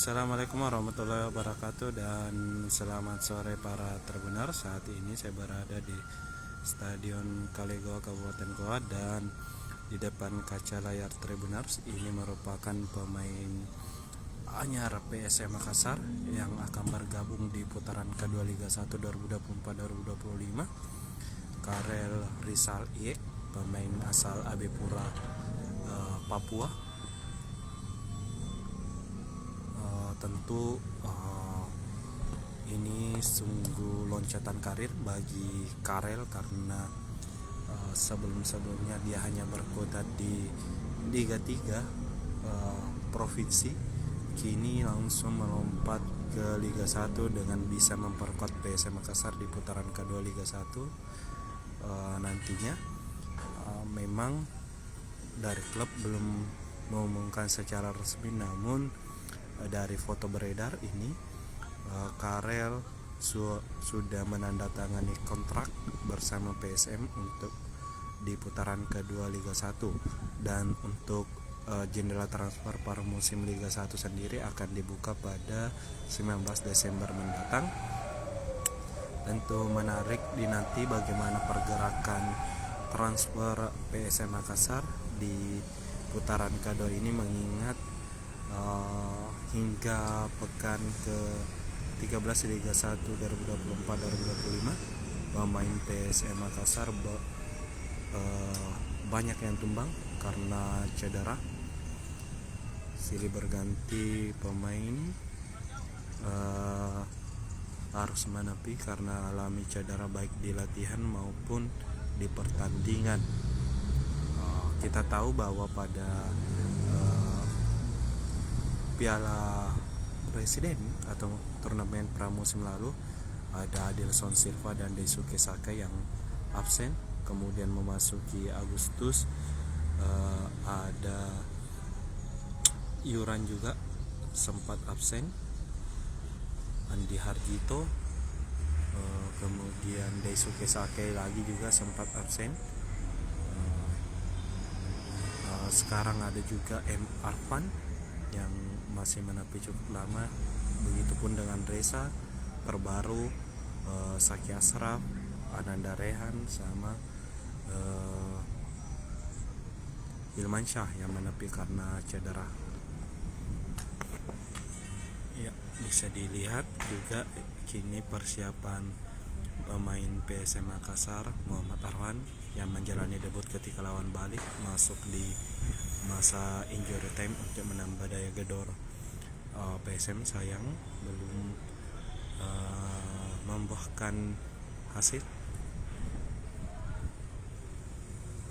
Assalamualaikum warahmatullahi wabarakatuh dan selamat sore para Tribuners. Saat ini saya berada di Stadion Kalegoa Kabupaten Goa dan di depan kaca layar Tribuners ini merupakan pemain anyar PSM Makassar yang akan bergabung di putaran kedua Liga 1 2024-2025. Karel Rizal Iek, pemain asal Abepura, Papua. Tentu ini sungguh loncatan karir bagi Karel karena sebelum-sebelumnya dia hanya berkutat di Liga 3 provinsi, kini langsung melompat ke Liga 1 dengan bisa memperkuat PSM Makassar di putaran kedua Liga 1 nantinya. Memang dari klub belum mengumumkan secara resmi, namun dari foto beredar ini Karel sudah menandatangani kontrak bersama PSM untuk di putaran kedua Liga 1, dan untuk jendela transfer pada musim Liga 1 sendiri akan dibuka pada 19 Desember mendatang. Tentu menarik dinanti bagaimana pergerakan transfer PSM Makassar di putaran kedua ini, mengingat hingga pekan ke-13 Liga 1 2024-2025 pemain PSM Makassar banyak yang tumbang karena cedera. Silih berganti pemain harus menepi karena alami cedera baik di latihan maupun di pertandingan. Kita tahu bahwa pada Piala Presiden atau turnamen pramusim lalu ada Adilson Silva dan Daisuke Sakai yang absen, kemudian memasuki Agustus ada Yuran juga sempat absen, Andi Harjito, kemudian Daisuke Sakai lagi juga sempat absen. Sekarang ada juga M. Arfan yang masih menepi cukup lama, begitupun dengan Reza terbaru, Saki Asraf, Ananda Rehan sama Hilman Syah yang menepi karena cedera. Ya, bisa dilihat juga kini persiapan pemain PSM Makassar Muhammad Arwan yang menjalani debut ketika lawan Bali masuk di masa injury time untuk menambah daya gedor PSM. Sayang belum membuahkan hasil.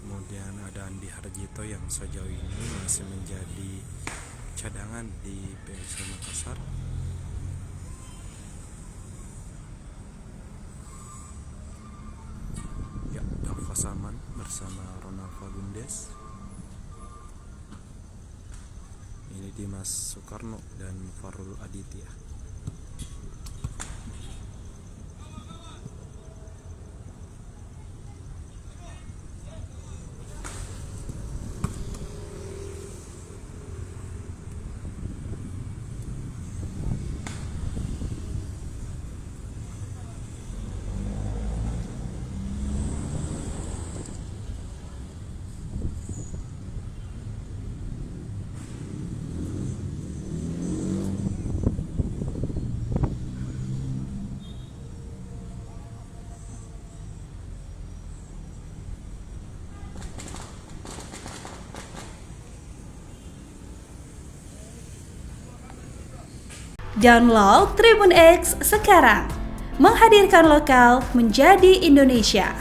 Kemudian ada Andi Harjito yang sejauh ini masih menjadi cadangan di PSM Makassar. Ya, Dava Saman bersama Ronald Fagundes. Ini Dimas Soekarno dan Farul Aditya. Download Tribun X sekarang, menghadirkan lokal menjadi Indonesia.